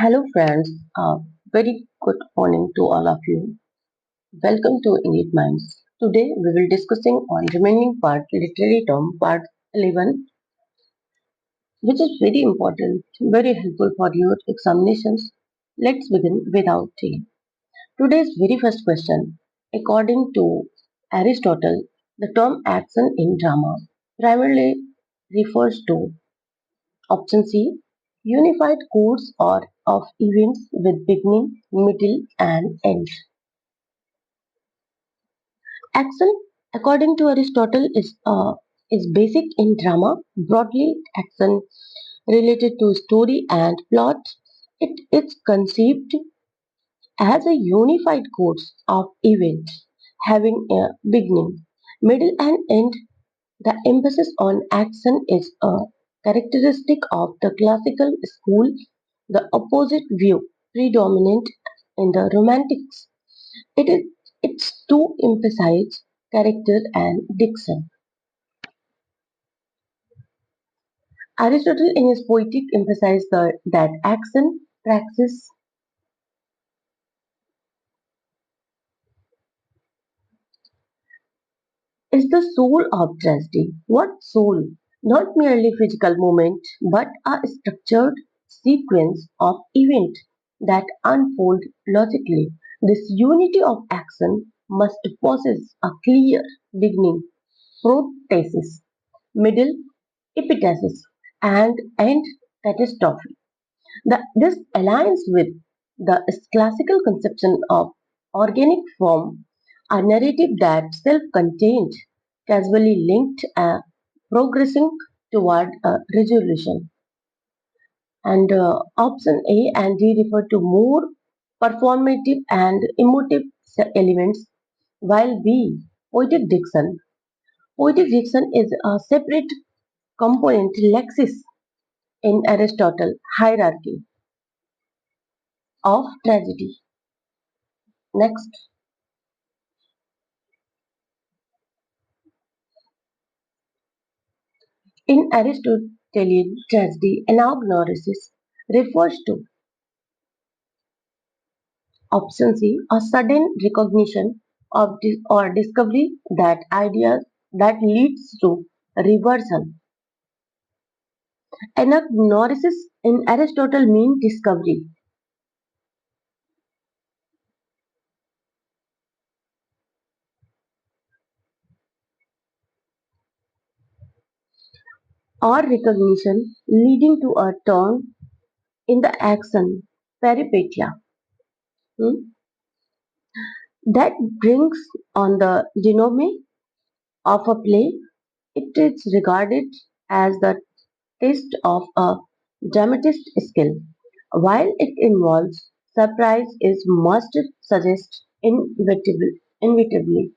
Hello friends, very good morning to all of you. Welcome to Innate Minds. Today we will discussing on remaining part literary term part 11, which is very important, very helpful for your examinations. Let's begin without delay. Today's very first question. According to Aristotle, the term action in drama primarily refers to option C, unified course or of events with beginning, middle, and end. Action, according to Aristotle, is basic in drama. Broadly, action related to story and plot. It is conceived as a unified course of events having a beginning, middle, and end. The emphasis on action is a characteristic of the classical school, the opposite view predominant in the romantics. It is it's to emphasize character and diction. Aristotle in his Poetic emphasized that action, praxis, is the soul of tragedy. What soul? Not merely physical movement, but a structured sequence of events that unfold logically. This unity of action must possess a clear beginning, protasis, middle, epitasis, and end catastrophe. This aligns with the classical conception of organic form, a narrative that self-contained, casually linked, progressing toward a resolution. And option A and D refer to more performative and emotive elements, while B, poetic diction. Poetic diction is a separate component lexis in Aristotle hierarchy of tragedy. Next, in Aristotelian tragedy, anagnorisis refers to option C, a sudden recognition of or discovery that ideas that leads to reversal. Anagnorisis in Aristotle means discovery or recognition leading to a turn in the action peripetia. hmm, that brings on the denouement of a play. It is regarded as the test of a dramatist skill. While it involves surprise, is must suggest inevitably.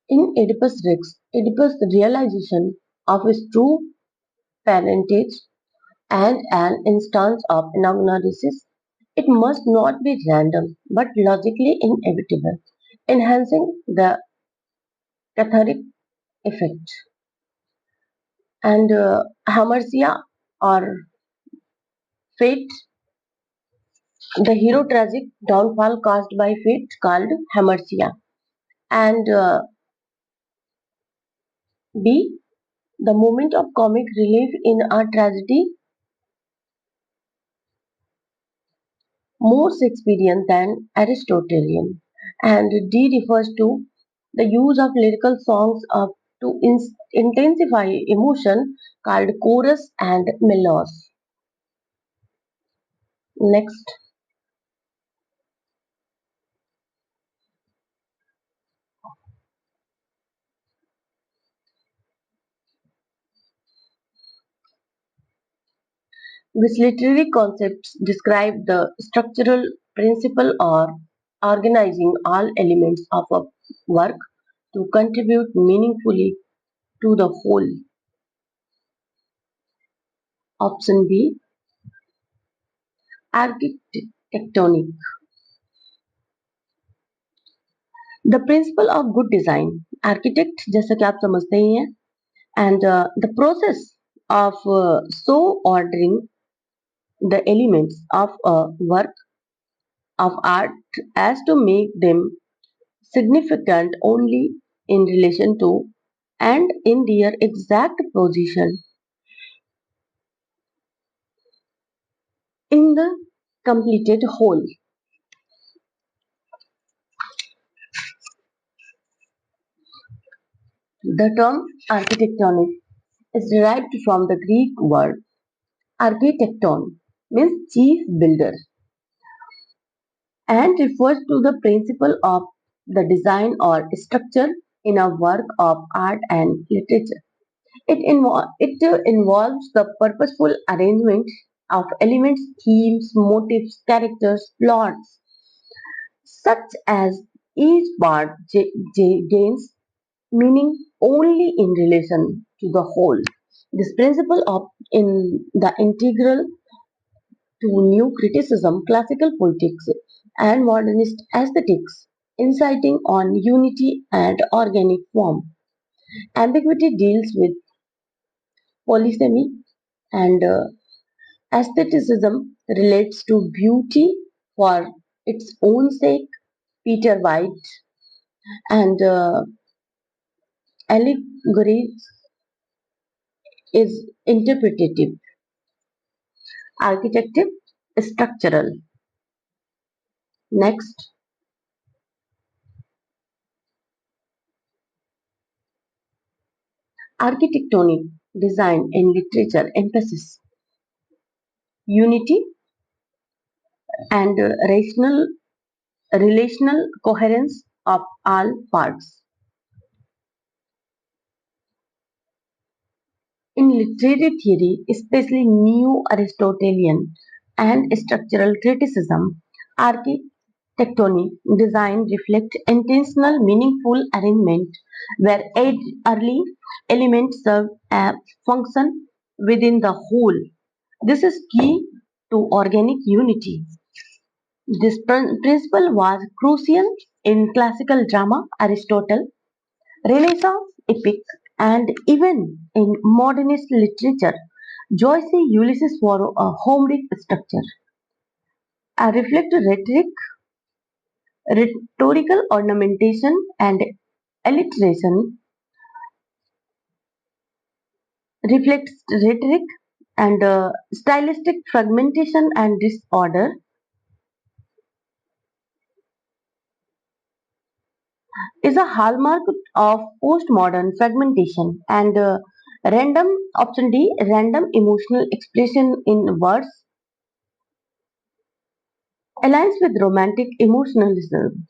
In Oedipus Rex, Oedipus' realization of his true parentage and an instance of anagnorisis, it must not be random but logically inevitable, enhancing the cathartic effect. And hamartia or fate, the hero tragic downfall caused by fate called hamartia. And B, the moment of comic relief in a tragedy, more Shakespearean than Aristotelian. And D refers to the use of lyrical songs to intensify emotion called chorus and melos. Next, which literary concepts describe the structural principle or organizing all elements of a work to contribute meaningfully to the whole. Option B, architectonic. The principle of good design, architect जैसा कि आप समझते ही हैं, and the process of so ordering the elements of a work of art as to make them significant only in relation to and in their exact position in the completed whole. The term architectonic is derived from the Greek word architecton, means chief builder, and refers to the principle of the design or structure in a work of art and literature. It involves the purposeful arrangement of elements, themes, motifs, characters, plots, such as each part gains meaning only in relation to the whole. This principle of in the integral to new criticism, classical politics, and modernist aesthetics, inciting on unity and organic form. Ambiguity deals with polysemy, and aestheticism relates to beauty for its own sake. Peter White and allegory is interpretative, architective, structural. Next, architectonic design in literature emphasis unity and rational relational coherence of all parts. In literary theory, especially Neo Aristotelian and structural criticism, architectonic design reflects intentional, meaningful arrangement where early elements serve a function within the whole. This is key to organic unity. This principle was crucial in classical drama, Aristotle, Renaissance epic, and even in modernist literature. Joyce Ulysses for a Homeric structure. Reflect rhetorical ornamentation, and alliteration reflects rhetoric and stylistic fragmentation and disorder is a hallmark of postmodern fragmentation and random option D random emotional expression in words aligns with romantic emotionalism.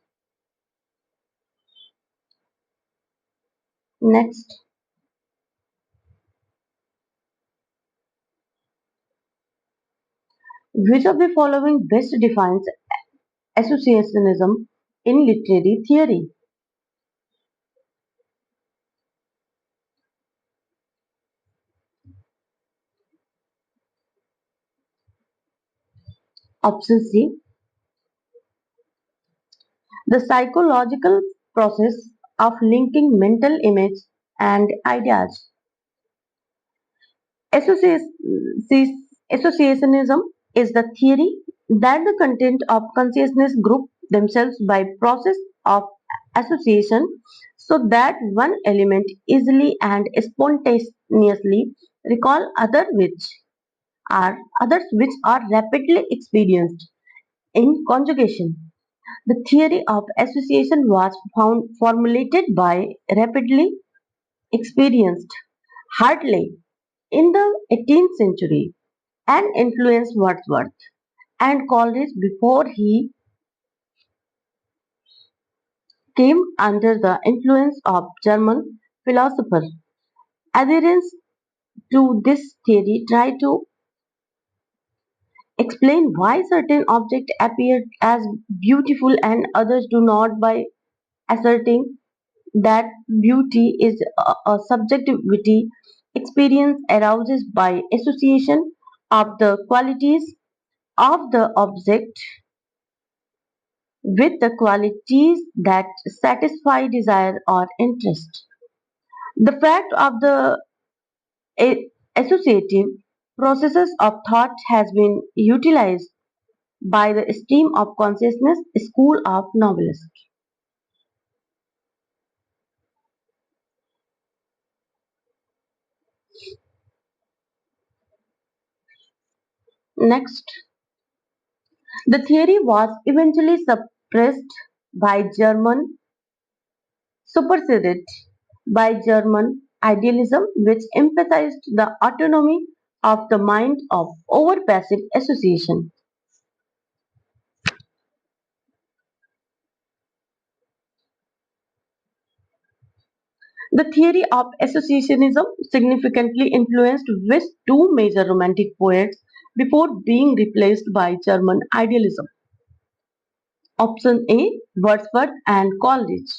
Next, which of the following best defines associationism in literary theory? Option C, the psychological process of linking mental image and ideas. Associationism is the theory that the content of consciousness group themselves by process of association so that one element easily and spontaneously recall others which are rapidly experienced in conjugation. The theory of association was formulated by rapidly experienced Hartley in the 18th century and influenced Wordsworth and Coleridge before he came under the influence of German philosophers. Adherents to this theory try to explain why certain objects appear as beautiful and others do not by asserting that beauty is a subjectivity experience arouses by association of the qualities of the object with the qualities that satisfy desire or interest. The fact of the associative processes of thought has been utilized by the stream of consciousness school of novelists. Next, the theory was eventually suppressed by German, superseded by German idealism, which emphasized the autonomy of the mind of over passive association. The theory of associationism significantly influenced West's two major romantic poets before being replaced by German idealism. Option A, Wordsworth and Coleridge.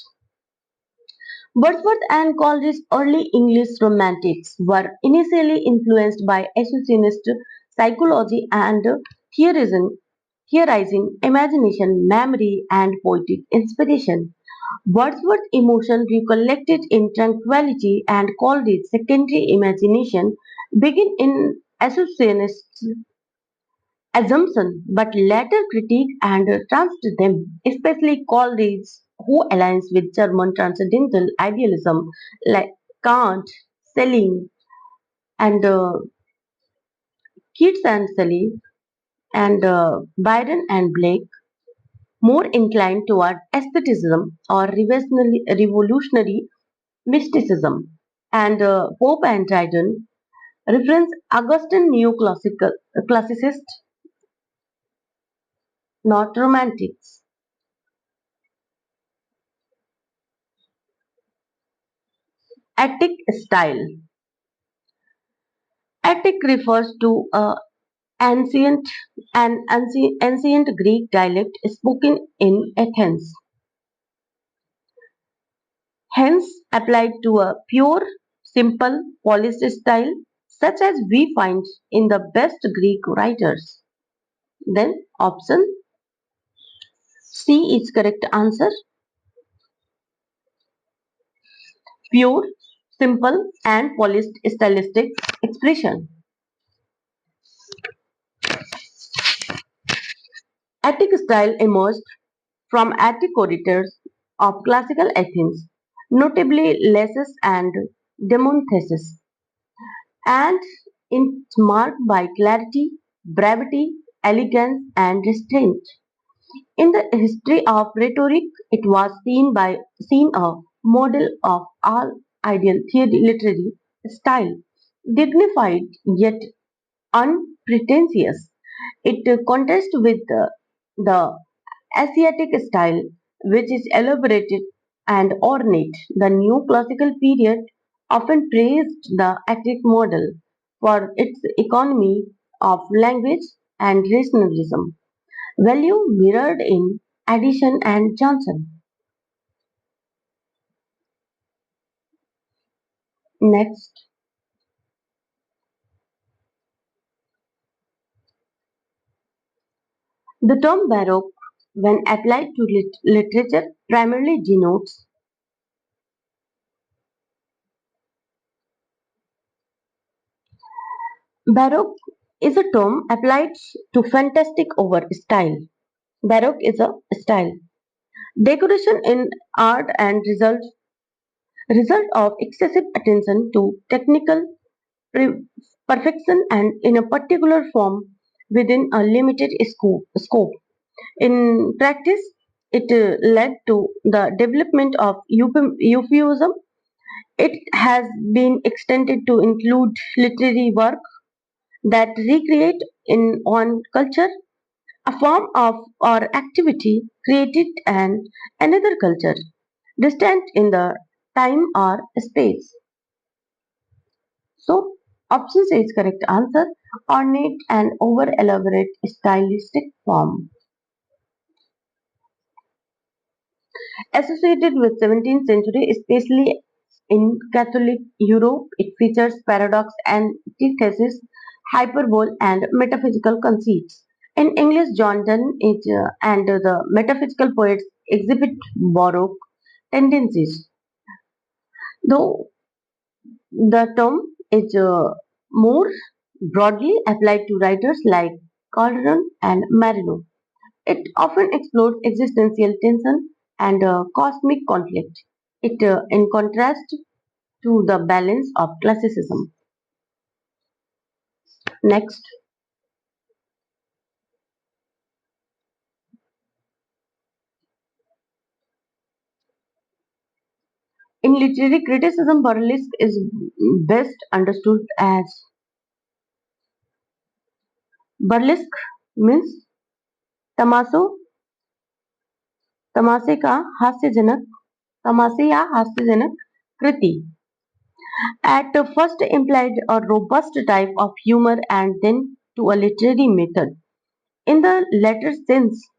Wordsworth and Coleridge's early English romantics were initially influenced by associationist psychology and theorizing imagination, memory, and poetic inspiration. Wordsworth's emotion recollected in tranquility and Coleridge's secondary imagination begin in associationist assumption, but later critique and transted them, especially Coleridge, who aligns with German transcendental idealism like Kant, Schelling, and Keats and Shelley, and Byron and Blake, more inclined toward aestheticism or revolutionary mysticism, and Pope and Dryden reference Augustine classicist, not romantics. Attic style. Attic refers to ancient ancient Greek dialect spoken in Athens, hence applied to a pure, simple, polished style such as we find in the best Greek writers. Then option C is correct answer. Pure, simple, and polished stylistic expression. Attic style emerged from Attic orators of classical Athens, notably Lysis and Demonthesis, and it's marked by clarity, brevity, elegance, and restraint. In the history of rhetoric, it was seen a model of all ideal literary style, dignified yet unpretentious. It contrasts with the Asiatic style, which is elaborated and ornate. The new classical period often praised the Attic model for its economy of language and rationalism, value mirrored in Addison and Johnson. Next, the term Baroque, when applied to literature, primarily denotes Baroque is a term applied to fantastic over style. Baroque is a style. Decoration in art and result of excessive attention to technical perfection and in a particular form within a limited scope. In practice, it led to the development of euphuism. It has been extended to include literary work that recreate in one culture a form of or activity created in another culture, distant in the time or space. So, option C is correct answer. Ornate and over elaborate stylistic form. Associated with 17th century, especially in Catholic Europe, it features paradox, antithesis, hyperbole, and metaphysical conceits. In English, John Donne and the metaphysical poets exhibit baroque tendencies, though the term is more broadly applied to writers like Calderon and Marino. It often explores existential tension and cosmic conflict. In contrast to the balance of classicism. Next, in literary criticism, burlesque is best understood as burlesque means तमाशो तमाशे का हास्यजनक तमाशे या हास्यजनक कृति at first implied a robust type of humor and then to a literary method. In the latter sense,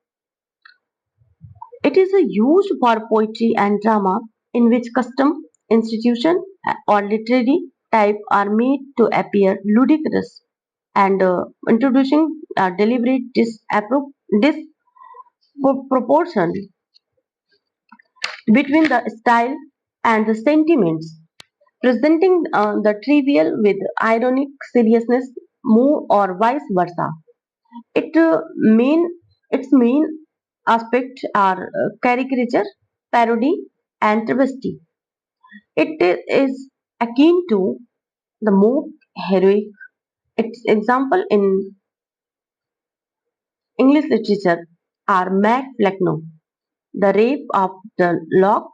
it is used for poetry and drama in which custom, institution, or literary type are made to appear ludicrous and introducing a deliberate disproportion between the style and the sentiments, presenting the trivial with ironic seriousness, more or vice versa. It main its main aspects are caricature, parody, and travesty. It is akin to the more heroic. Its example in English literature are Mac Flecknoe, The Rape of the Lock,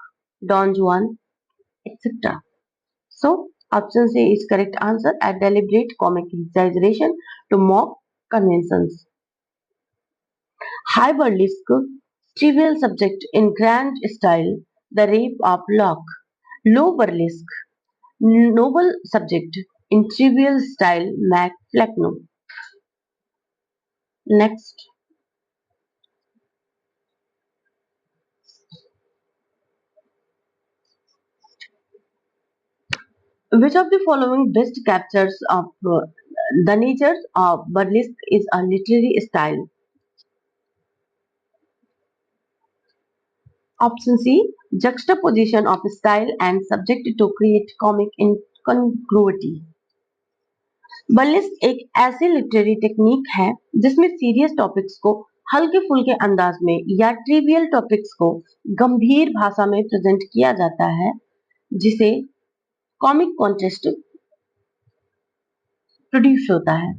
Don Juan, etc. So, option C is correct answer. A deliberate comic exaggeration to mock conventions. High burlesque, trivial subject in grand style, the rape of Locke. Low burlesque, noble subject in trivial style, Mac Flecknoe. Next, which of the following best captures of the nature of burlesque is a literary style? Option C, juxtaposition of style and subject to create comic incongruity. Burlesque एक ऐसी literary technique है जिसमें serious topics को हल्के फुल्के अंदाज में या ट्रिवियल टॉपिक्स को गंभीर भाषा में प्रेजेंट किया जाता है जिसे कॉमिक कॉन्टेस्ट प्रोड्यूस होता है।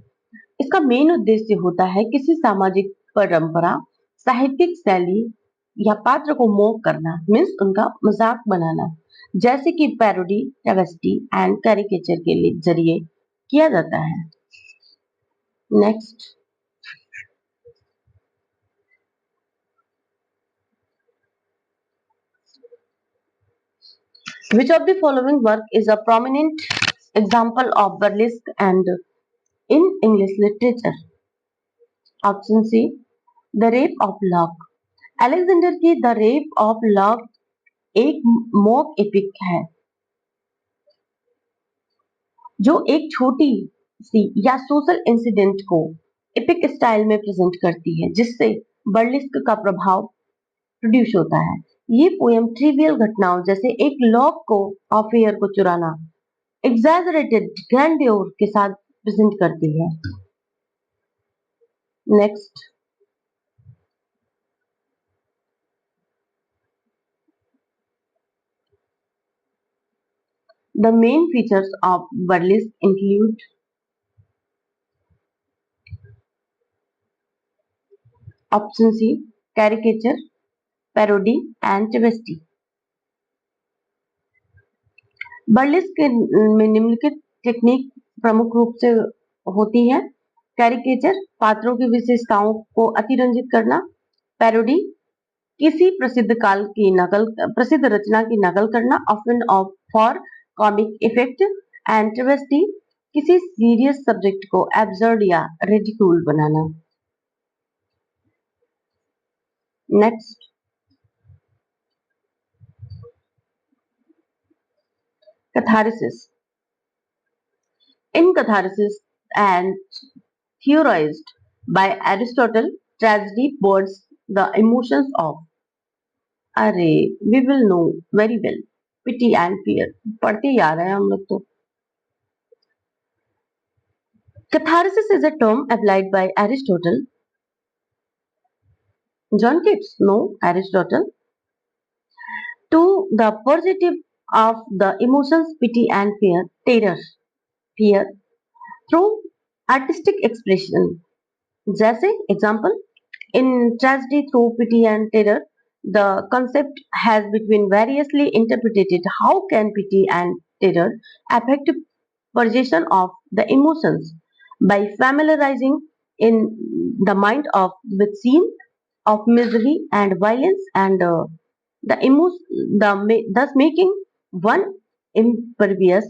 इसका मेन उद्देश्य होता है किसी सामाजिक परंपरा, साहित्यिक शैली या पात्र को मोक करना मीन्स उनका मजाक बनाना, जैसे कि पैरोडी, ट्रेवेस्टी एंड कैरिकेचर के जरिए किया जाता है। Next, which of the following work is a prominent example of burlesque and in English literature? Option C, The Rape of Locke. Alexander की द रेप ऑफ लॉक एक mock epic है जो एक छोटी सी या सोशल इंसिडेंट को epic style में present करती है जिससे बर्लिस्क का प्रभाव प्रोड्यूस होता है। ये पोएम ट्रिवियल घटनाओं जैसे एक लॉक को अफेयर को चुराना एग्जैजरेटेड ग्रैंडियोर के साथ प्रेजेंट करती है। Next, the main features of burlesque include option C, caricature, parody and travesty. बर्लिस्क में निम्नलिखित टेक्निक प्रमुख रूप से होती है। कैरिकेचर, पात्रों की विशेषताओं को अतिरंजित करना। पैरोडी, किसी प्रसिद्ध रचना की नकल करना often of for comic effect. And travesty, किसी सीरियस सब्जेक्ट को एब्सर्ड या ridicule banana. Next, catharsis. In catharsis and theorized, By Aristotle, tragedy boards the emotions of अरे we will know very well pity and fear. पढ़ते ही आ रहे हैं हम लोग तो. Catharsis is a term applied by Aristotle. John Keats? No, Aristotle. To the positive of the emotions pity and fear, terror, fear through artistic expression. जैसे example in tragedy through pity and terror, the concept has been variously interpreted. How can pity and terror affect perception of the emotions? By familiarizing in the mind of with scene of misery and violence and thus making one impervious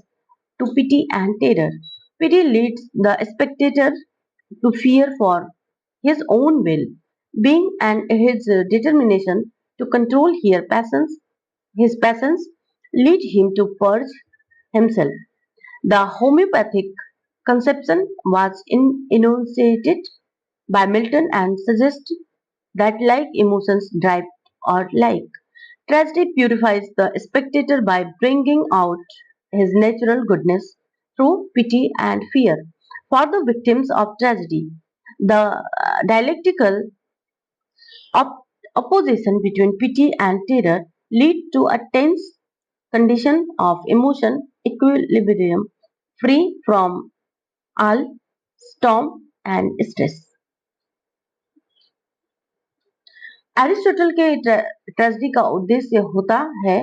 to pity and terror. Pity leads the spectator to fear for his own well being and his determination to control his passions lead him to purge himself. The homeopathic conception was enunciated by Milton and suggests that like emotions drive or like. Tragedy purifies the spectator by bringing out his natural goodness through pity and fear. For the victims of tragedy, the dialectical op- opposition between pity and terror lead to a tense condition of emotion equilibrium free from all storm and stress. Aristotle के tragedy का उद्देश्य होता है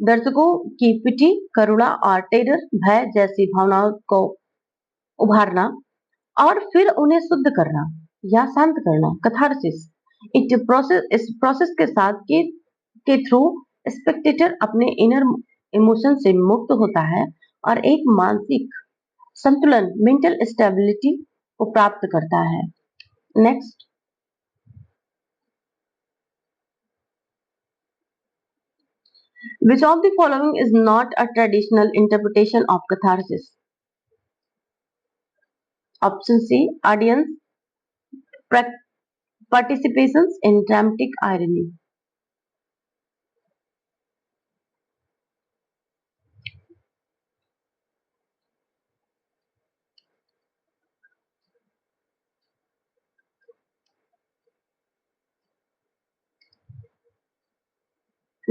दर्शकों की पिटी, करुणा और terror भय जैसी भावनाओं को उभारना और फिर उन्हें शुद्ध करना या शांत करना. कथारसिस इस प्रोसेस के साथ के थ्रू स्पेक्टेटर अपने इनर इमोशन से मुक्त होता है और एक मानसिक संतुलन मेंटल स्टेबिलिटी को प्राप्त करता है. Next, which of the following is not a traditional interpretation of catharsis? Option C, audience participations in dramatic irony.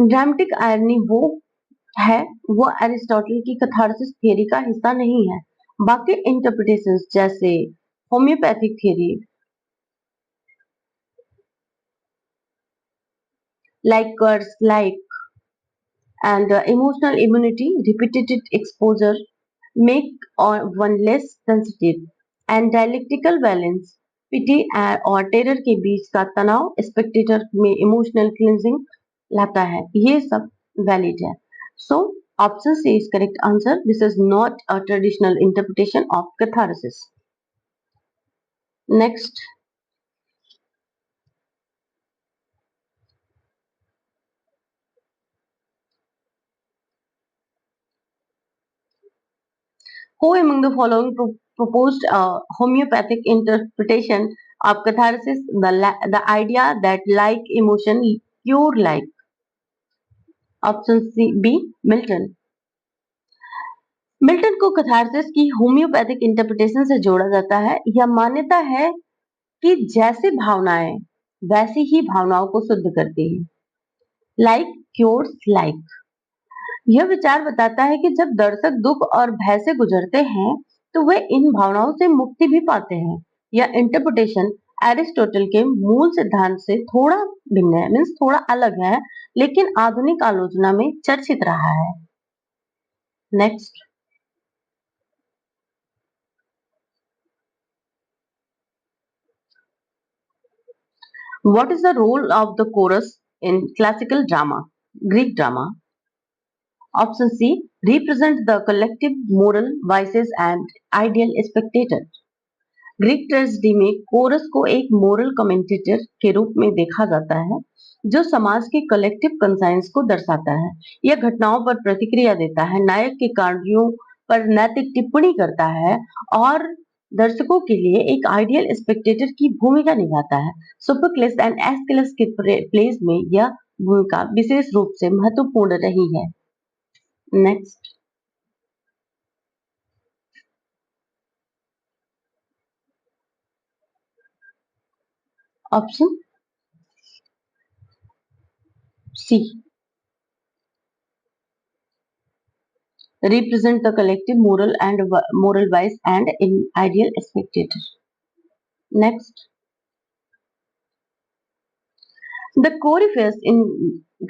Dramatic irony वो एरिस्टोटल की कैथारसिस थियरी का हिस्सा नहीं है. बाकी इंटरप्रिटेशंस जैसे homeopathic theory, like curse, like and emotional immunity, repeated exposure make one less sensitive, and dialectical balance, pity और terror के बीच का तनाव स्पेक्टेटर में इमोशनल क्लिंजिंग लाता है. ये सब वैलिड है. So option C is correct answer. This is not a traditional interpretation of catharsis. Next, who among the following proposed a homeopathic interpretation of catharsis? The idea that like emotion cure like. Option C B, Milton. Milton को catharsis की homeopathic interpretation से जोड़ा जाता है. यह मान्यता है कि जैसे भावनाएं वैसी ही भावनाओं को शुद्ध करती है. Like cures like. यह विचार बताता है कि जब दर्शक दुख और भय से गुजरते हैं तो वे इन भावनाओं से मुक्ति भी पाते हैं. यह इंटरप्रिटेशन एरिस्टोटल के मूल सिद्धांत से थोड़ा भिन्न है, मीन्स थोड़ा अलग है, लेकिन आधुनिक आलोचना में चर्चित रहा है. Next, what is the role of the chorus in classical drama, Greek drama? Option C, represent the collective moral vices and ideal spectator. Greek tragedy में कोरस को एक मोरल कमेंटेटर के रूप में देखा जाता है जो समाज के कलेक्टिव कंसाइंस को दर्शाता है. यह घटनाओं पर प्रतिक्रिया देता है, नायक के कार्यों पर नैतिक टिप्पणी करता है और दर्शकों के लिए एक आइडियल स्पेक्टेटर की भूमिका निभाता है। सोफोक्लिस एंड एस्किलस के प्लेस में यह भूमिका विशेष रूप से महत्वपूर्ण रही है। Next option C, represent the collective moral wise and in ideal spectator. Next, the Corypheus in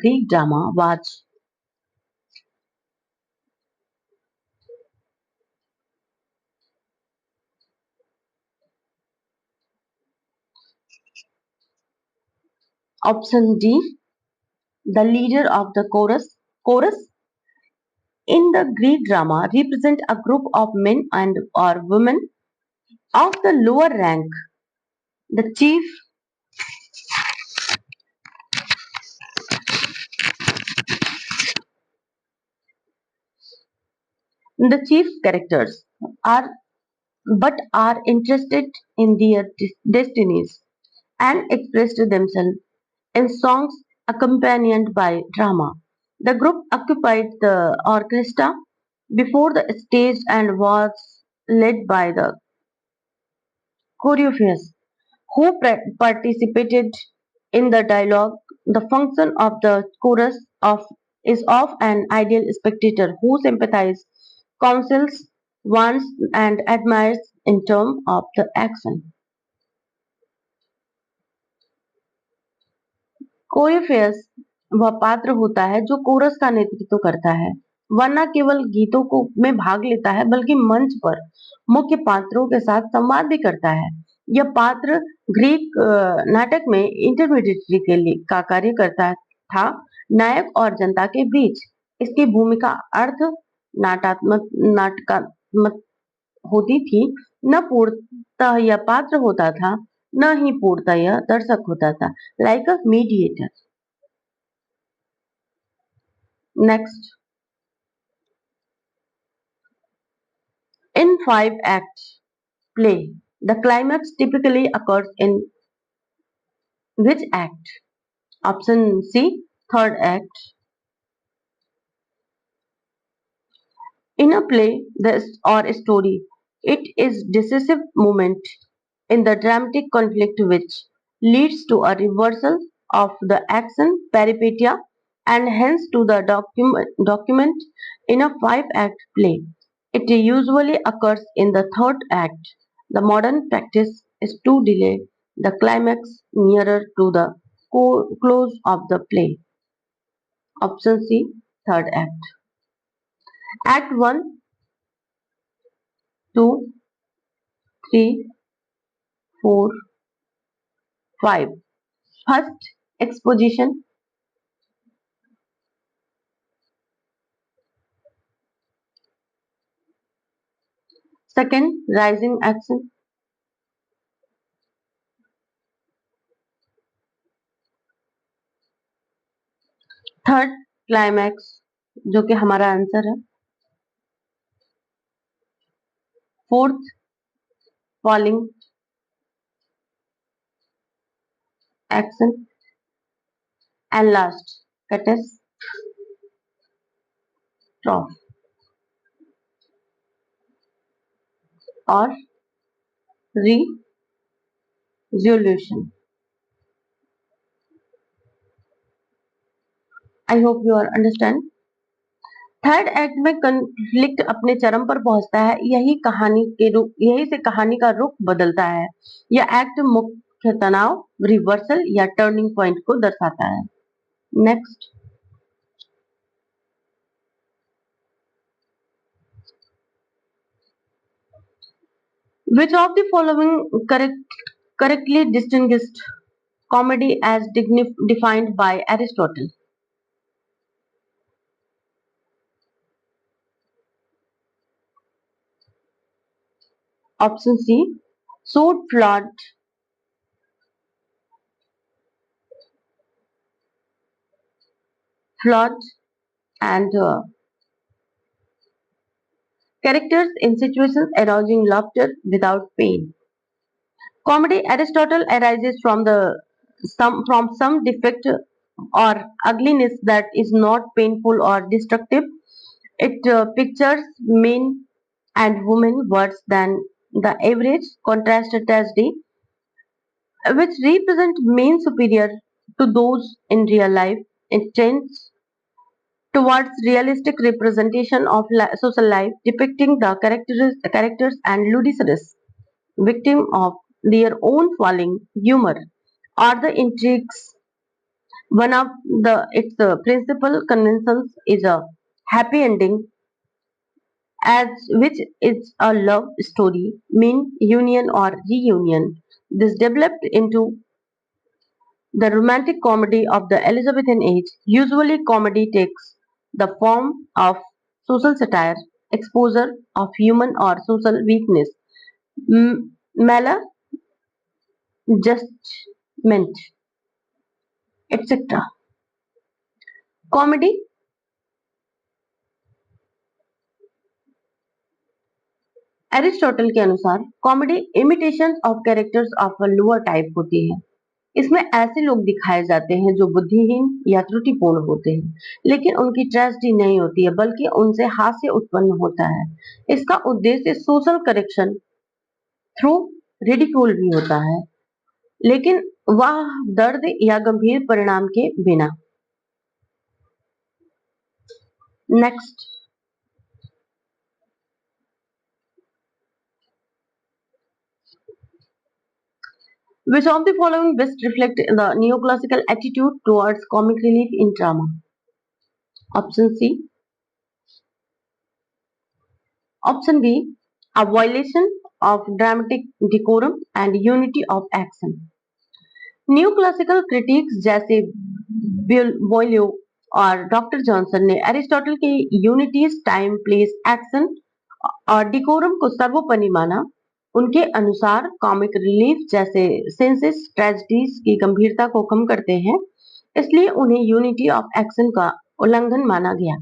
Greek drama was option D, the leader of the chorus. Chorus in the Greek drama represent a group of men and or women of the lower rank. The chief characters are but are interested in their destinies and express themselves in songs accompanied by drama. The group occupied the orchestra before the stage and was led by the choreographers who participated in the dialogue. The function of the chorus is of an ideal spectator who sympathizes, counsels, wants, and admires in terms of the action. कोरियोफेयस वह पात्र होता है जो coarse का नेतृत्व करता है, वह न केवल गीतों को में भाग लेता है बल्कि मंच पर मुख्य पात्रों के साथ संवाद भी करता है। यह पात्र ग्रीक नाटक में इंटरमीडिएटरी के लिए का कार्य करता था, नायक और जनता के बीच। इसकी भूमिका अर्थ नाटकात्मक होती थी, न पूर्णतः यह पात्र होता था, न ही पूर्णतः यह दर्शक होता था, like a mediator. Next, in 5 acts play, the climax typically occurs in which act? Option C, third act. In a play or story, it is decisive moment in the dramatic conflict which leads to a reversal of the action peripetia and hence to the document in a 5 act play. It usually occurs in the third act. The modern practice is to delay the climax nearer to the close of the play. Option C, third act. Act 1, 2, 3, 4, 5. First, exposition. Second, rising action. Third, climax, जो कि हमारा answer है। Fourth, falling action and last, catastrophe और resolution. I hope you are understand. Third act में conflict अपने चरम पर पहुंचता है, यही से कहानी का रुख बदलता है। यह एक्ट मुख्य तनाव, रिवर्सल या टर्निंग पॉइंट को दर्शाता है। Next, which of the following correctly distinguished comedy as defined by Aristotle? Option C, sword flawed and Characters in situations arousing laughter without pain. Comedy Aristotle arises from some defect or ugliness that is not painful or destructive. It pictures men and women worse than the average contrast tragedy, which represent men superior to those in real life. It tends towards realistic representation of social life, depicting the characters and ludicrous victim of their own falling humor or the intrigues. One of its principal conventions is a happy ending, as which is a love story, mean union or reunion. This developed into the romantic comedy of the Elizabethan age. Usually, comedy takes the form of social satire, exposure of human or social weakness, maladjustment, etc. Comedy Aristotle के अनुसार comedy imitation of characters of a lower type होती है। इसमें ऐसे लोग दिखाए जाते हैं जो बुद्धिहीन या त्रुटिपूर्ण होते हैं, लेकिन उनकी ट्रेजेडी नहीं होती है, बल्कि उनसे हास्य उत्पन्न होता है। इसका उद्देश्य सोशल करेक्शन थ्रू रिडिक्यूल भी होता है, लेकिन वह दर्द या गंभीर परिणाम के बिना। Next, which of the following best reflect the neoclassical attitude towards comic relief in drama? Option C. Option B. A violation of dramatic decorum and unity of action. New classical critics जैसे बोइलो और doctor Johnson ने Aristotle के unities, time, place, action और decorum को सर्वोपरि माना। उनके अनुसार कॉमिक रिलीफ जैसे सेंसेस ट्रेजेडीज की गंभीरता को कम करते हैं, इसलिए उन्हें यूनिटी ऑफ एक्शन का उल्लंघन माना गया।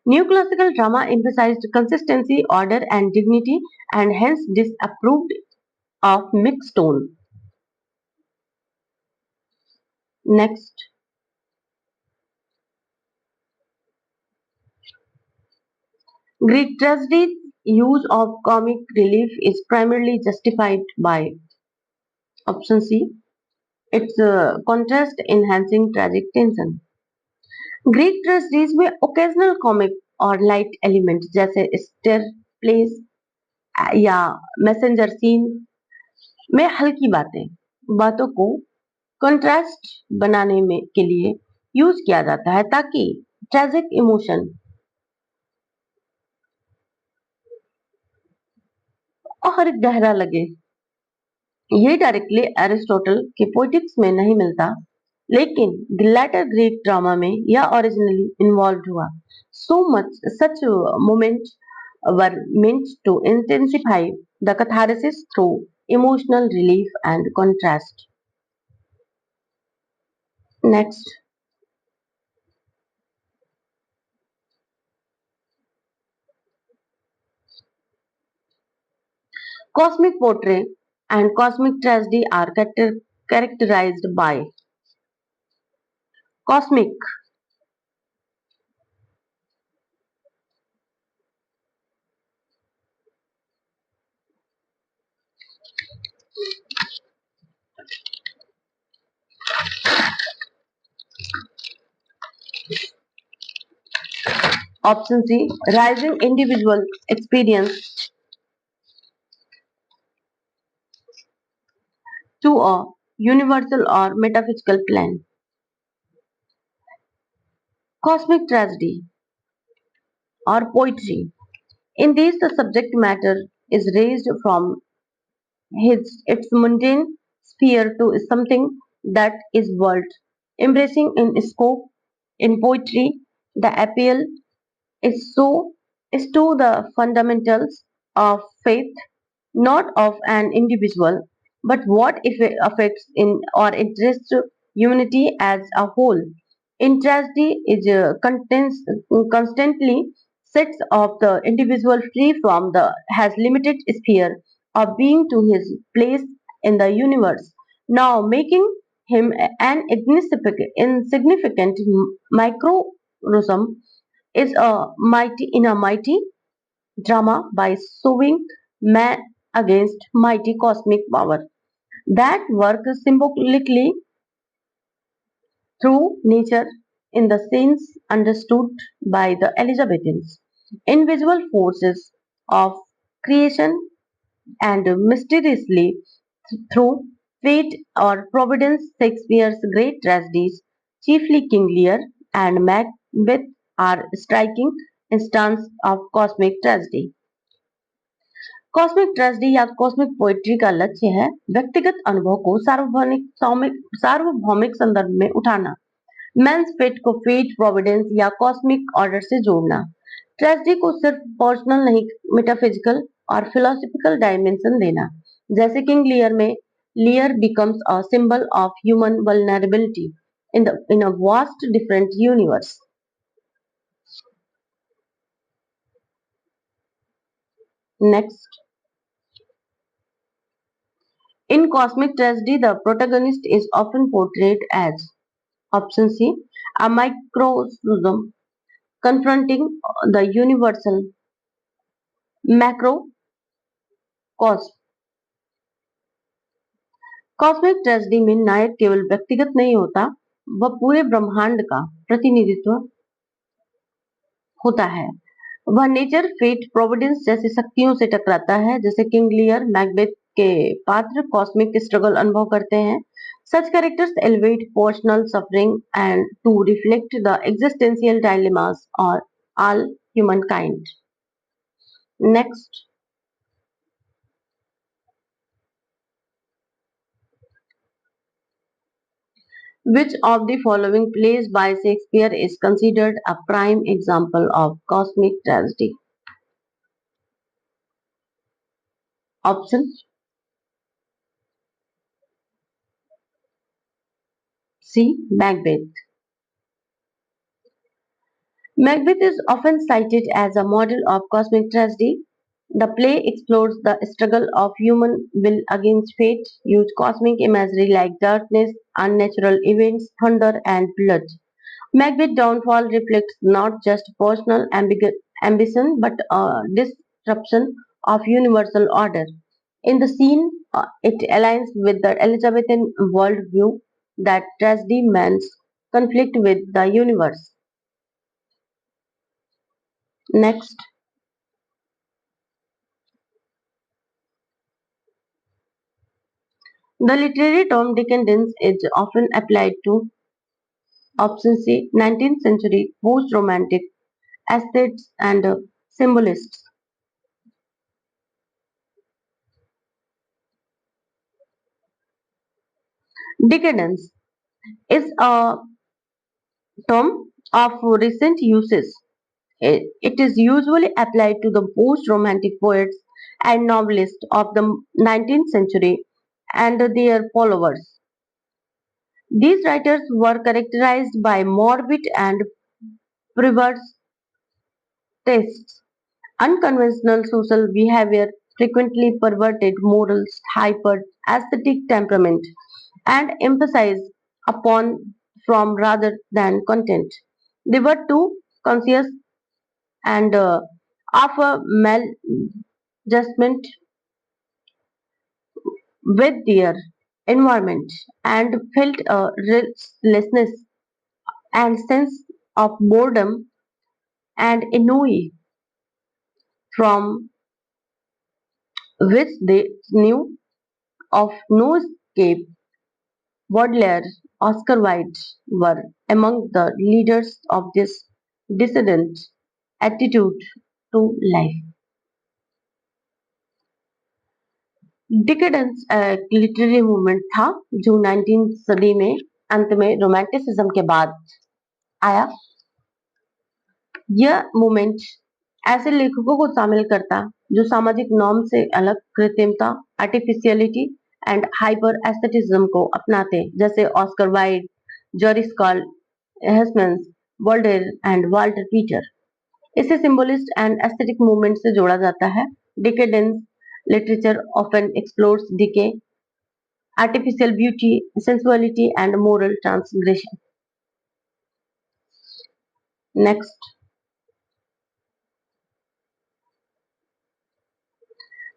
New classical drama emphasized consistency, order, and dignity, and hence disapproved of mixed tone. Next, Greek tragedy's use of comic relief is primarily justified by option C. Its contrast enhancing tragic tension. Greek tragedies में occasional comic और light element जैसे स्टेर place या messenger scene में हल्की बातों को contrast बनाने में के लिए यूज किया जाता है, ताकि ट्रेजिक इमोशन और गहरा लगे। ये डायरेक्टली एरिस्टोटल के पोइटिक्स में नहीं मिलता, लेकिन द लेटर ग्रीक ड्रामा में यह ओरिजिनली इन्वॉल्व हुआ। So much such moments were meant to intensify the catharsis through emotional relief and contrast. Next, cosmic portrait and cosmic tragedy are characterized by cosmic option C, rising individual experience to a universal or metaphysical plane. Cosmic tragedy or poetry. In these, the subject matter is raised from its mundane sphere to something that is world embracing in scope. In poetry, the appeal is to the fundamentals of faith, not of an individual, but what if it affects in or interests humanity as a whole. In tragedy is constantly sets of the individual free from the has limited sphere of being to his place in the universe, now making him an insignificant microcosm is a mighty drama by suing man against mighty cosmic power that work symbolically through nature in the sense understood by the Elizabethans. Invisible forces of creation and mysteriously through fate or providence, Shakespeare's great tragedies, chiefly King Lear and Macbeth, are striking instances of cosmic tragedy. Cosmic tragedy या cosmic poetry का लक्ष्य है व्यक्तिगत अनुभव को सार्वभौमिक संदर्भ में उठाना, मेंस फेट को फेट प्रोविडेंस या कॉस्मिक ऑर्डर से जोड़ना, ट्रेजेडी को सिर्फ पर्सनल नहीं मेटाफिजिकल और फिलोसफिकल डायमेंशन देना, जैसे किंग लियर में लियर becomes a symbol of human vulnerability in a vast different universe. Next, in cosmic tragedy, the protagonist is often portrayed as option C, a microcosm confronting the universal macrocosm. Cosmic tragedy में नायक केवल व्यक्तिगत नहीं होता, वह पूरे ब्रह्मांड का प्रतिनिधित्व होता है. वह नेचर, फेट, प्रोविडेंस जैसी शक्तियों से टकराता है. जैसे किंग लियर, मैकबेथ के पात्र कॉस्मिक स्ट्रगल अनुभव करते हैं. Such characters elevate personal suffering and to reflect the existential dilemmas of all humankind. Next, which of the following plays by Shakespeare is considered a prime example of cosmic tragedy? Option C. Macbeth. Macbeth is often cited as a model of cosmic tragedy. The play explores the struggle of human will against fate, used cosmic imagery like darkness, unnatural events, thunder, and blood. Macbeth's downfall reflects not just personal ambition but a disruption of universal order. In the scene, it aligns with the Elizabethan worldview that tragedy means conflict with the universe. Next, the literary term decadence is often applied to option C, 19th century post-romantic aesthetes and symbolists. Decadence is a term of recent uses. It is usually applied to the post-romantic poets and novelists of the 19th century and their followers. These writers were characterized by morbid and perverse tastes, unconventional social behavior, frequently perverted morals, hyper aesthetic temperament, and emphasis upon form rather than content. They were too conscious and of a maladjustment with their environment and felt a restlessness and sense of boredom and ennui from which they knew of no escape. Baudelaire, Oscar Wilde were among the leaders of this dissident attitude to life. डिकेडेंस एक literary movement था जो 19वीं सदी में अंत में romanticism के बाद आया. यह मूवमेंट ऐसे लेखकों को शामिल करता जो सामाजिक नॉर्म से अलग कृत्रिमता, आर्टिफिशियलिटी एंड हाइपर एस्थेटिज्म को अपनाते, जैसे Oscar Wilde, Joris Karl Huysmans, Voltaire and Walter Pater. इसे सिंबलिस्ट एंड एस्थेटिक मूवमेंट से जोड़ा जाता है। Decadence literature often explores decay, artificial beauty, sensuality, and moral transgression. Next,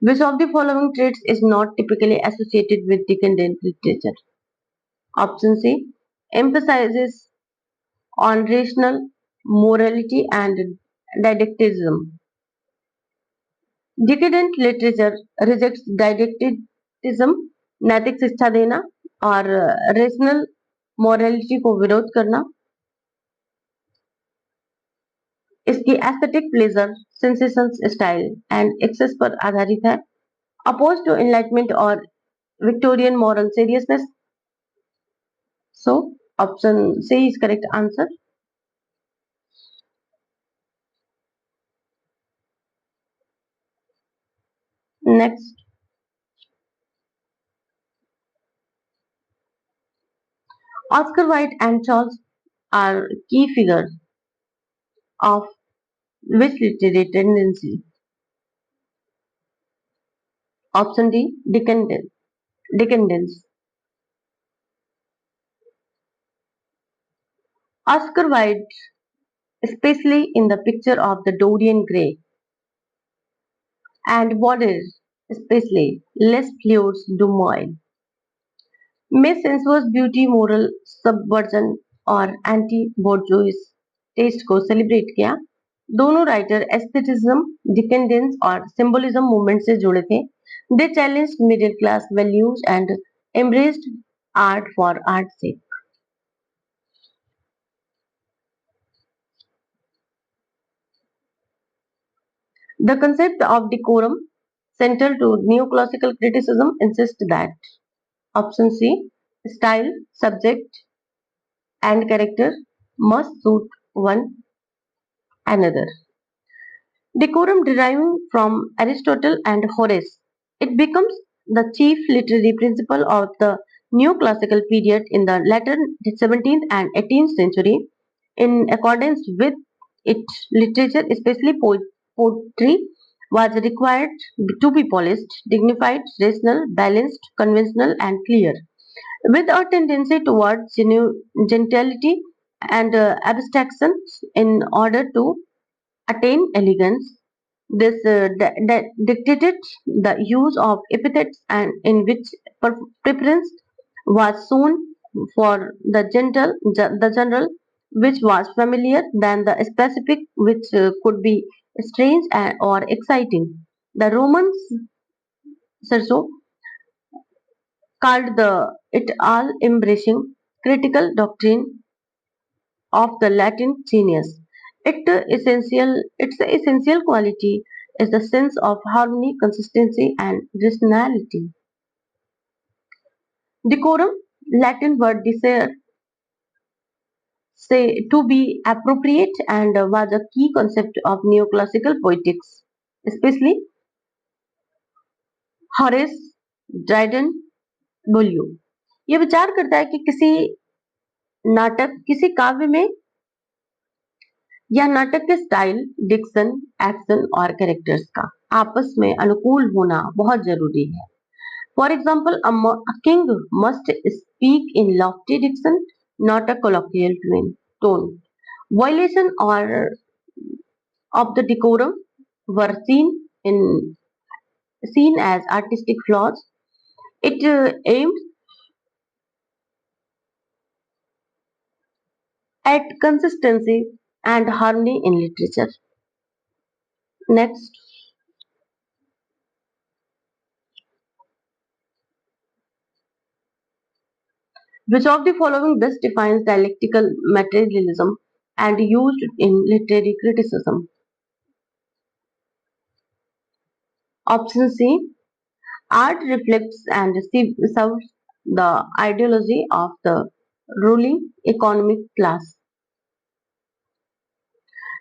which of the following traits is not typically associated with decadent literature? Option C emphasizes on rational morality and didacticism. Decadent literature rejects didacticism, नैतिक शिक्षा देना और rational morality को विरोध करना। इसकी aesthetic pleasure, sensations, style and excess पर आधारित है। अपोज टू एनलाइटमेंट और Victorian moral seriousness. So option C is correct answer. Next, Oscar Wilde and Charles are key figures of which literary tendency? Option D, decadence. Oscar Wilde, especially in the picture of the Dorian Gray, and Baudelaire, especially Les Fleurs du Mal, में sensuous beauty, moral subversion और anti बोर्जुइस test को celebrate किया। दोनों writer एस्थेटिज्म, डिकेडेंस और symbolism movement से जुड़े थे। They challenged middle class values and embraced art for art sake. The concept of decorum, central to neoclassical criticism, insists that option C, style, subject, and character must suit one another. Decorum deriving from Aristotle and Horace, it becomes the chief literary principle of the neoclassical period in the later 17th and 18th century. In accordance with it, literature, especially poetry, was required to be polished, dignified, rational, balanced, conventional, and clear, with a tendency towards gentility and abstraction in order to attain elegance. This dictated the use of epithets and in which preference was shown for the general, which was familiar, than the specific, which could be strange or exciting. The Romans also called it all-embracing critical doctrine of the Latin genius. Its essential quality is the sense of harmony, consistency, and rationality. Decorum, Latin word desire, say to be appropriate, and was a key concept of neoclassical poetics, especially Horace, Dryden, Boileau. ये विचार करता है कि किसी नाटक, किसी काव्य में या नाटक के स्टाइल, डिक्शन, एक्शन और कैरेक्टर्स का आपस में अनुकूल होना बहुत जरूरी है। For example, a king must speak in lofty diction, not a colloquial tone. Violation or of the decorum were seen as artistic flaws. It aimed at consistency and harmony in literature. Next, which of the following best defines dialectical materialism and used in literary criticism? Option C. Art reflects and serves the ideology of the ruling economic class.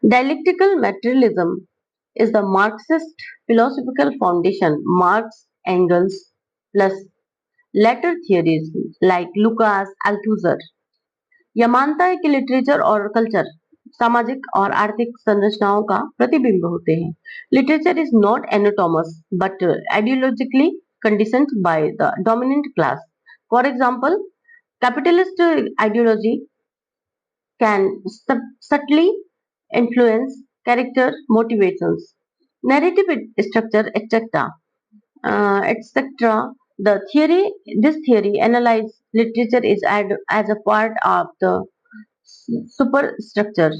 Dialectical materialism is the Marxist philosophical foundation. Marx, Engels, plus later theories like Lucas Althusser. यह मानता है कि literature और culture सामाजिक और आर्थिक संरचनाओं का प्रतिबिंब होते हैं. Literature is not autonomous but ideologically conditioned by the dominant class. For example, capitalist ideology can subtly influence character motivations, narrative structure, etc. etc. This theory analyzes literature is as a part of the superstructure,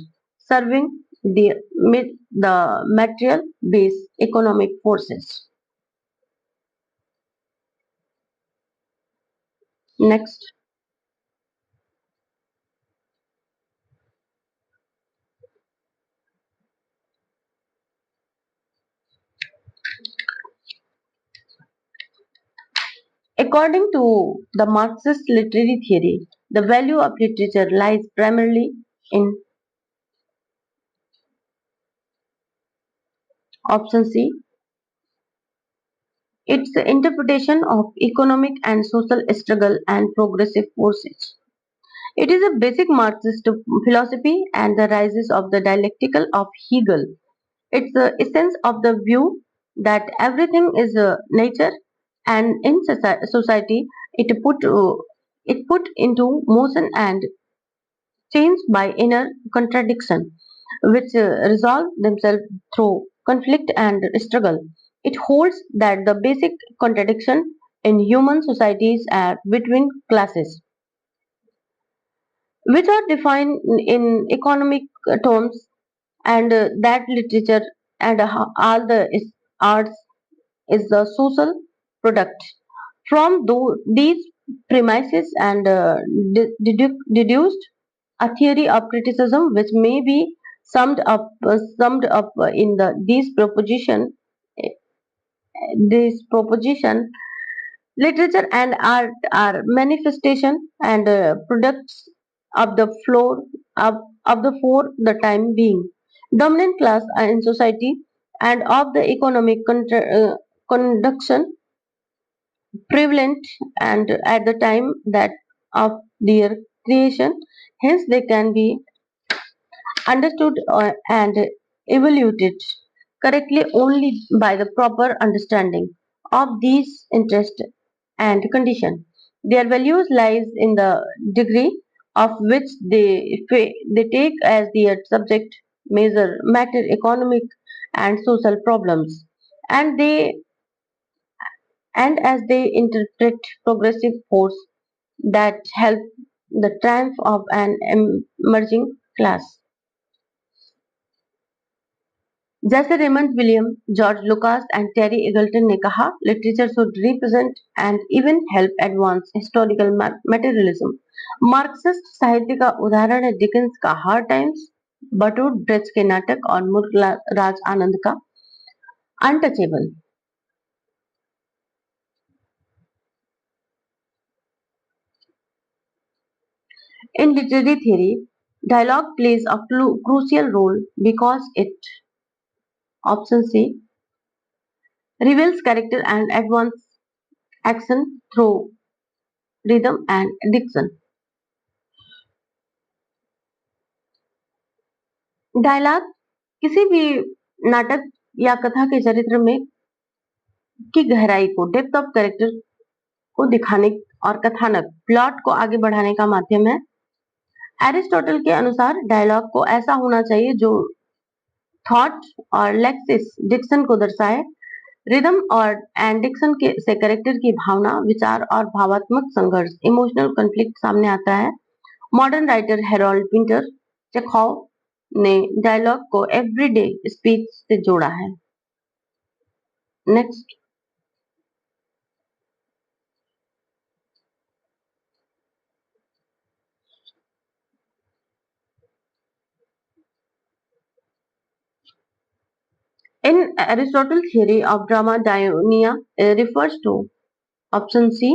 serving the material base economic forces. Next, according to the Marxist literary theory, the value of literature lies primarily in option C, its interpretation of economic and social struggle and progressive forces. It is a basic Marxist philosophy and the rises of the dialectical of Hegel. It's the essence of the view that everything is nature and in society it put into motion and changed by inner contradiction, which resolve themselves through conflict and struggle. It holds that the basic contradiction in human societies are between classes, which are defined in economic terms, and that literature and all the arts is the social product. From these premises and deduced a theory of criticism which may be summed up in this proposition. Literature and art are manifestation and products of the floor of the for the time being dominant class in society and of the economic conduction prevalent and at the time that of their creation. Hence, they can be understood and evaluated correctly only by the proper understanding of these interests and condition. Their values lies in the degree of which they take as their subject measure matter economic and social problems, and they and as they interpret progressive force that help the triumph of an emerging class. जैसे Raymond William, George Lukacs and Terry Eagleton ने कहा, literature should represent and even help advance historical materialism. Marxist साहित्य का उदाहरण है Dickens का hard times, बटूट bridge के नाटक और मुल्कराज आनंद का untouchable. In literary theory, dialogue plays a crucial role because it, option C, reveals character and advance action through rhythm and diction. Dialogue किसी भी नाटक या कथा के चरित्र में की गहराई को डेप्थ ऑफ कैरेक्टर को दिखाने और कथानक प्लॉट को आगे बढ़ाने का माध्यम है. एरिस्टोटल के अनुसार डायलॉग को ऐसा होना चाहिए जो थॉट और लेक्सिस डिक्शन को दर्शाए. रिदम और एंड डिक्शन के से कैरेक्टर की भावना, विचार और भावात्मक संघर्ष इमोशनल कॉन्फ्लिक्ट सामने आता है. Modern writer Harold winter Chekhov ने डायलॉग को एवरीडे स्पीच से जोड़ा है. Next, in Aristotle theory of drama, Dionia refers to option C,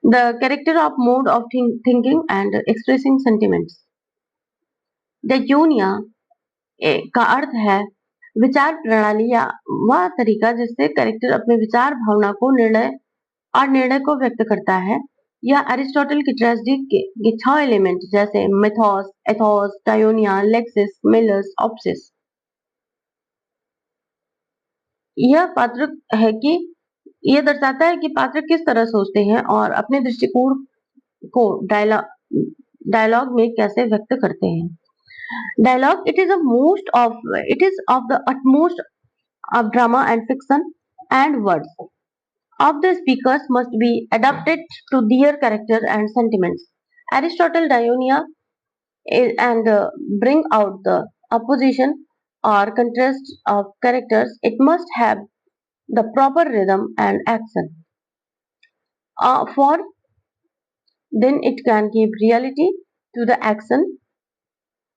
the character of mode of thinking and expressing sentiments. Dionia का अर्थ है विचार प्रणाली या वह तरीका जिससे कैरेक्टर अपने विचार भावना को निर्णय को व्यक्त करता है. या अरिस्टोटल की ट्रेजेडी के 6 एलिमेंट जैसे मिथोस, एथोस, डायोनिया, लेक्सिस, मिलस, ऑप्सिस। यह पात्र है कि यह दर्शाता है कि पात्र किस तरह सोचते हैं और अपने दृष्टिकोण को डायलॉग में कैसे व्यक्त करते हैं। Dialogue it is of the utmost of drama and fiction, and words of the speakers must be adapted to their character and sentiments. Aristotle Dionia and bring out the opposition or contrast of characters. It must have the proper rhythm and action. For then it can give reality to the action,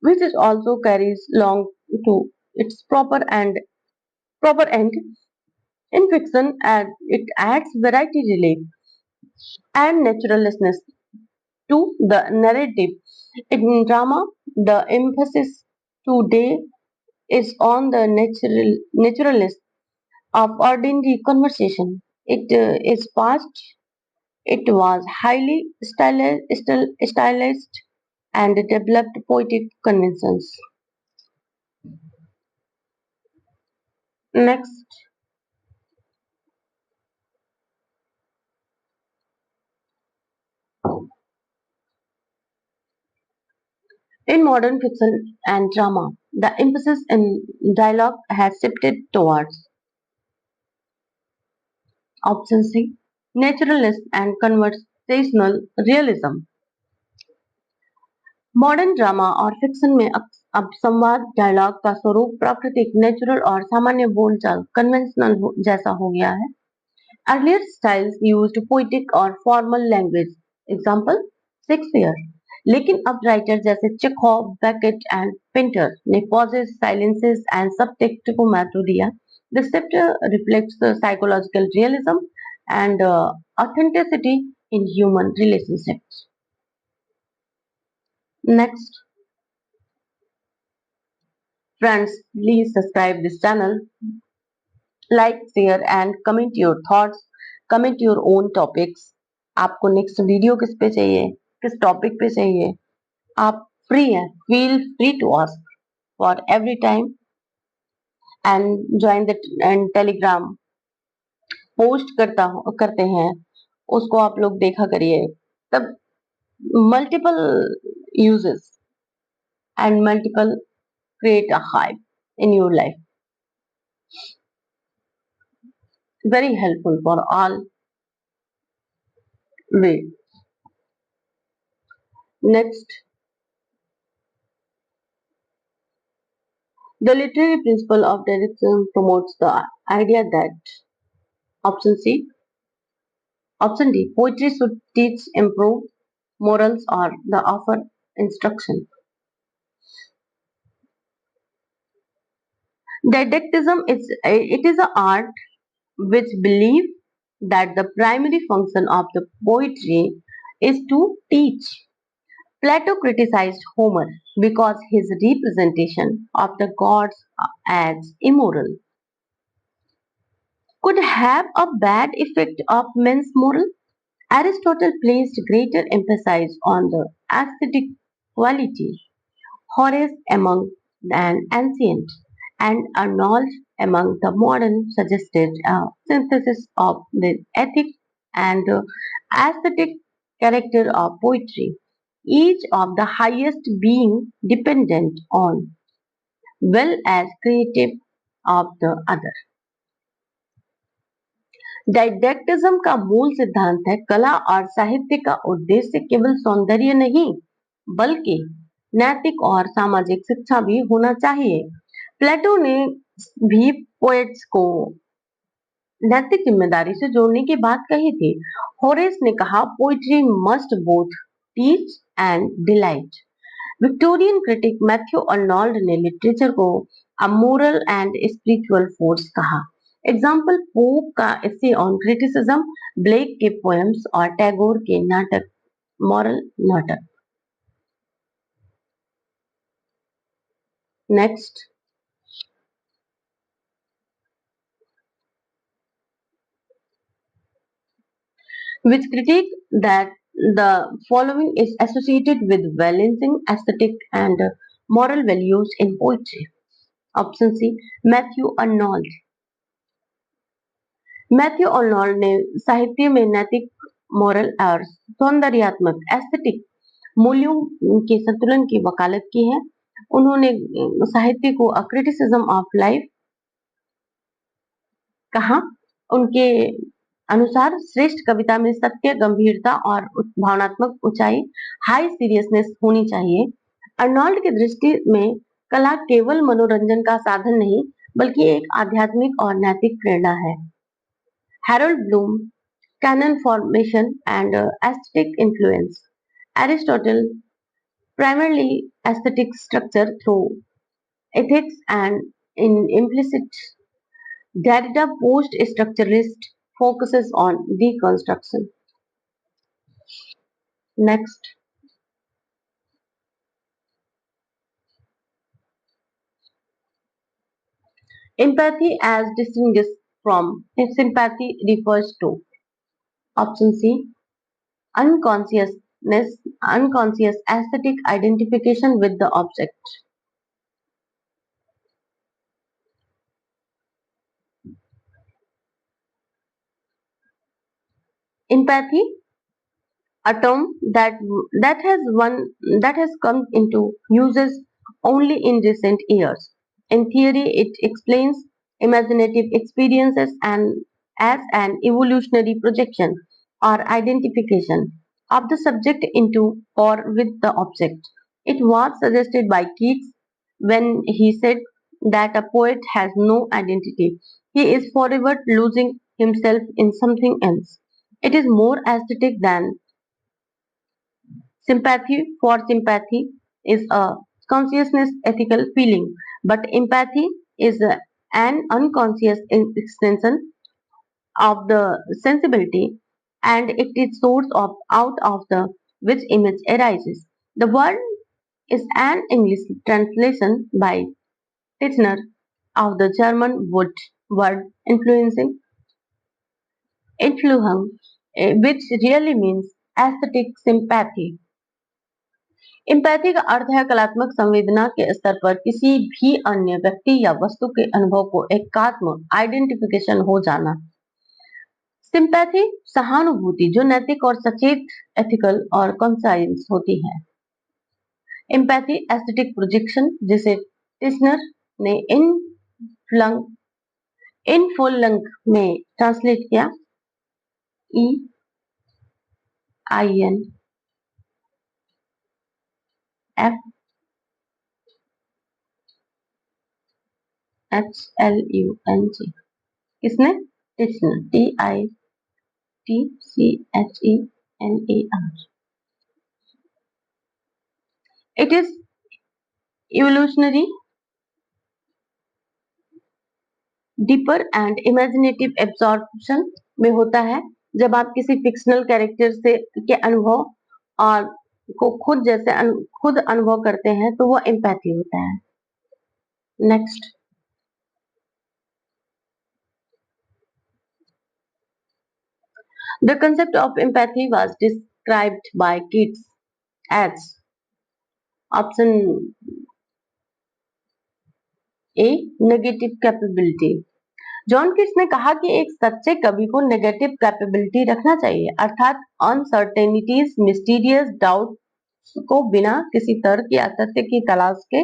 which is also carries long to its proper end. In fiction, and it adds variety, relief, and naturalness to the narrative. In drama, the emphasis today is on the naturalness of ordinary conversation. It is past. It was highly stylized and developed poetic conventions. Next, in modern fiction and drama, the emphasis in dialogue has shifted towards option C, naturalist and conversational realism. Modern drama और fiction में अब संवाद dialogue का स्वरूप प्राकृतिक, natural और सामान्य बोलचाल कन्वेंशनल जैसा हो गया है। अर्लियर स्टाइल्स यूज्ड पोइटिक और फॉर्मल लैंग्वेज, एग्जांपल शेक्सपियर। लेकिन अब राइटर जैसे चेखव, बैकेट एंड पेंटर ने पॉजेस, साइलेंसेस एंड सबटेक्स्ट को महत्व दिया। The shift reflects psychological realism and authenticity in human relationships. Next, friends, please subscribe this channel, like, share and comment your thoughts, comment your own topics. आपको next video किस पे चाहिए, किस topic पे चाहिए, आप फ्री हैं, feel free to ask for every time and join the Telegram. Post करते हैं, उसको आप लोग देखा करिए, तब multiple uses and multiple create a hype in your life. Very helpful for all way. Next, the literary principle of direction promotes the idea that option C, option D, poetry should teach, improve morals or the offer instruction. Didactism is an art which believes that the primary function of the poetry is to teach. Plato criticized Homer because his representation of the gods as immoral could have a bad effect of men's moral. Aristotle placed greater emphasis on the aesthetic quality. Horace among an ancient and Arnold among the modern suggested a synthesis of the ethic and aesthetic character of poetry, each of the highest being dependent on, well as creative of the other. डायडेक्टिज्म का मूल सिद्धांत है कला और साहित्य का उद्देश्य केवल सौंदर्य नहीं बल्कि नैतिक और सामाजिक शिक्षा भी होना चाहिए। प्लेटो ने भी पोएट्स को नैतिक जिम्मेदारी से जोड़ने की बात कही थी। होरेस ने कहा poetry must both teach and delight. Victorian critic Matthew Arnold ने लिटरेचर को a moral and spiritual force कहा। एग्जाम्पल पोप का एसे ऑन क्रिटिसिज्म, ब्लेक के पोएम्स और टैगोर के नाटक मॉरल नाटक। Next, which critique that The following is associated with balancing aesthetic and moral values in poetry. Option C, Matthew Arnold. Matthew Arnold ने साहित्य में नैतिक, मॉरल और सौंदर्यात्मक एस्थेटिक मूल्यों के संतुलन की वकालत की है। उन्होंने साहित्य को अ क्रिटिसिज्म ऑफ लाइफ कहा। उनके अनुसार श्रेष्ठ कविता में सत्य, गंभीरता और भावनात्मक ऊंचाई, हाई सीरियसनेस होनी चाहिए। अर्नोल्ड की दृष्टि में कला केवल मनोरंजन का साधन नहीं, बल्कि एक आध्यात्मिक और नैतिक प्रेरणा है। Harold Bloom, canon formation and aesthetic influence. Aristotle, primarily aesthetic structure through ethics and in implicit. Derrida, post-structuralist, focuses on deconstruction. Next, empathy as distinguished from sympathy refers to option C, unconsciousness, unconscious aesthetic identification with the object. Empathy, a term that has come into uses only in recent years. In theory, it explains imaginative experiences and as an evolutionary projection or identification of the subject into or with the object. It was suggested by Keats when he said that a poet has no identity. He is forever losing himself in something else. It is more aesthetic than sympathy. For sympathy is a consciousness ethical feeling, but empathy is an unconscious extension of the sensibility, and it is source of out of the which image arises. The word is an English translation by Titchener of the German word influencing influence, which really means aesthetic sympathy. Empathy का अर्थ है कलात्मक संवेदना के स्तर पर किसी भी अन्य व्यक्ति या वस्तु के अनुभव को एकात्म आइडेंटिफिकेशन हो जाना। सिंपैथी सहानुभूति जो नैतिक और सचेत, एथिकल और कॉन्साइंस होती है। एम्पैथी एस्थेटिक प्रोजेक्शन जिसे टिस्नर ने इन फुल लंग में ट्रांसलेट किया, EINFHLUNG। किसने? टिस्नर, TITCHENER। It is evolutionary, deeper and imaginative absorption में होता है। जब आप किसी फिक्शनल कैरेक्टर से के अनुभव और को खुद अनुभव करते हैं तो वो एम्पैथी होता है। Next, the concept of empathy was described by Keats as option A, negative capability. John Keats ने कहा कि एक सच्चे कवि को नेगेटिव कैपेबिलिटी रखना चाहिए, अर्थात अनसर्टेनिटीज, मिस्टीरियस डाउट को बिना किसी तर्क या तथ्य की तलाश के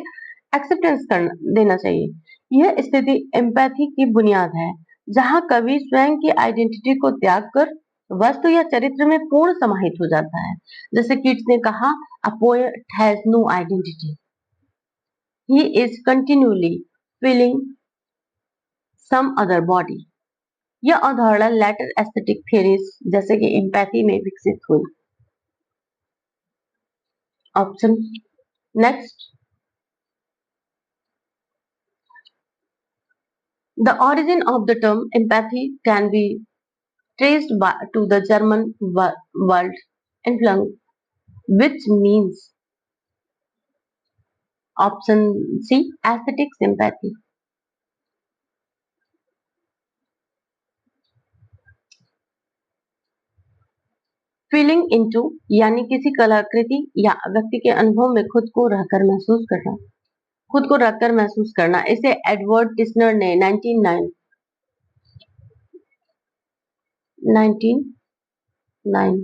एक्सेप्टेंस कर देना चाहिए। यह स्थिति एम्पैथी की बुनियाद है, जहां कवि स्वयं की आइडेंटिटी को त्याग कर वस्तु या चरित्र में पूर्ण समाहित हो जाता है। जैसे किट्स ने कहा, a poet has no identity, he is continually feeling some other body. यह अवधारणा लेटर एस्थेटिक थ्योरीज जैसे कि एम्पैथी में विकसित हुई। Option next, the origin of the term empathy can be traced to the German word "Entlang", which means option C, aesthetic sympathy. Feeling into यानी किसी कलाकृति या व्यक्ति के अनुभव में खुद को रखकर महसूस करना, खुद को रखकर महसूस करना। इसे एडवर्ड टिस्नर ने 1909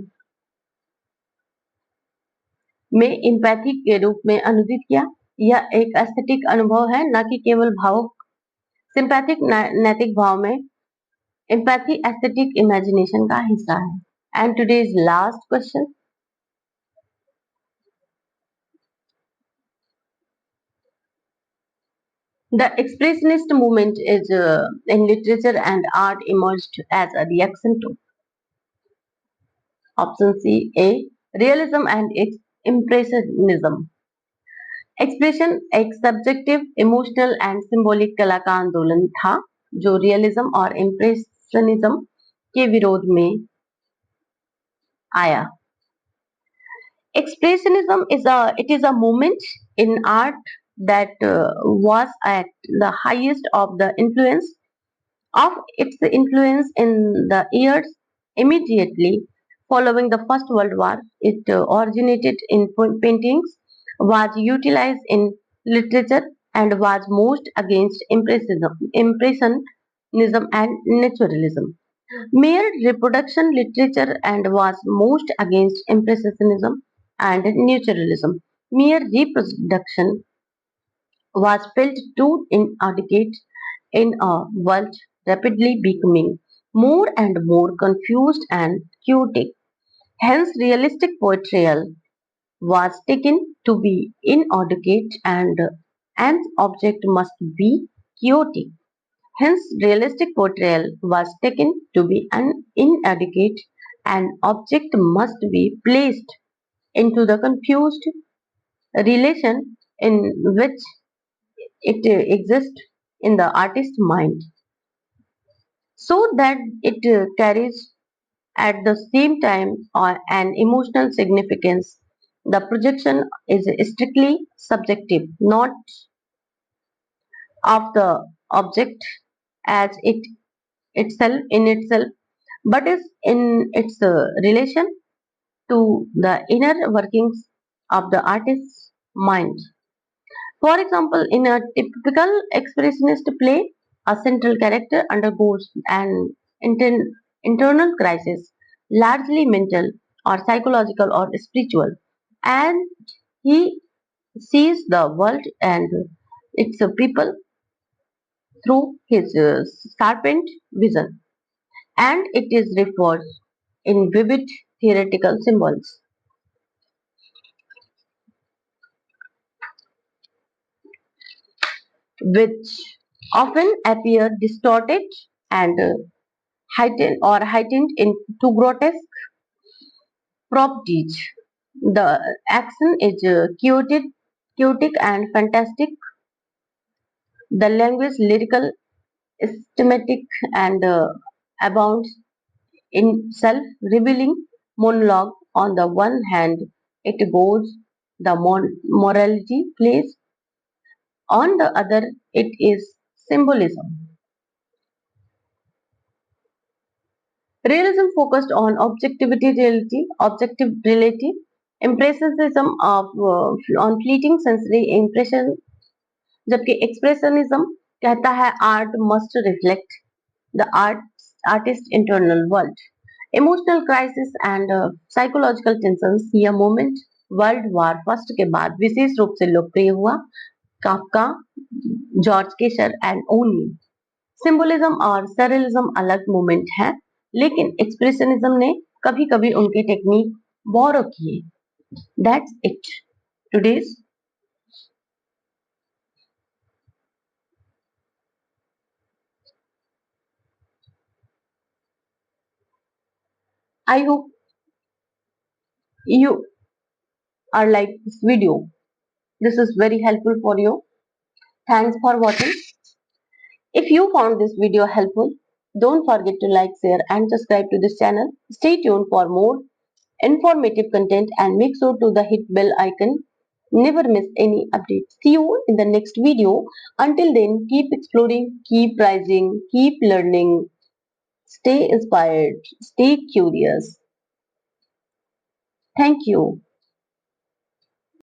में इम्पैथी के रूप में अनुदित किया। यह एक एस्थेटिक अनुभव है, न कि केवल भावुक। सिंपैथिक नैतिक भाव में एम्पैथी एस्थेटिक इमेजिनेशन का हिस्सा है। And today's last question, the expressionist movement is in literature and art emerged as a reaction to option C, A, realism and impressionism। Expression एक सब्जेक्टिव, इमोशनल एंड सिंबॉलिक कला का आंदोलन था जो realism और इम्प्रेशनिज्म के विरोध में आया। Expressionism is a movement in art that was at the highest of its influence in the years immediately following the First World War. It originated in paintings, was utilized in literature, and was most against impressionism and naturalism. Mere reproduction literature and was most against impressionism and naturalism. Mere reproduction was felt too inadequate in a world rapidly becoming more and more confused and chaotic. Hence, realistic portrayal was taken to be inadequate and an object must be chaotic. Hence, realistic portrayal was taken to be an inadequate and object must be placed into the confused relation in which it exists in the artist's mind so that it carries at the same time an emotional significance. The projection is strictly subjective, not of the object as it itself in itself, but is in its relation to the inner workings of the artist's mind. For example, in a typical expressionist play, a central character undergoes an internal crisis, largely mental or psychological or spiritual, and he sees the world and its people through his sharpened vision, and it is referred in vivid theoretical symbols, which often appear distorted and heightened into grotesque properties. The action is chaotic and fantastic. The language lyrical, systematic, and abounds in self-revealing monologue. On the one hand, it goes the morality plays. On the other, it is symbolism. Realism focused on objective reality, impressionism on fleeting sensory impression, जबकि expressionism कहता है art must reflect the artist's internal world. Emotional crisis and psychological tensions, यह moment world war first के बाद विशेष रूप से लोकप्रिय हुआ। काफका, जॉर्ज केशर एंड ओनी। सिंबोलिज्म और सरेलिज्म अलग मूवमेंट है, लेकिन एक्सप्रेशनिज्म ने कभी कभी उनके टेक्निक बोरो किए। That's it today's. I hope you are like this video. This is very helpful for you. Thanks for watching. If you found this video helpful, don't forget to like, share and subscribe to this channel. Stay tuned for more informative content and make sure to the hit bell icon. Never miss any update. See you in the next video. Until then, keep exploring, keep rising, keep learning. Stay inspired, stay curious. Thank you.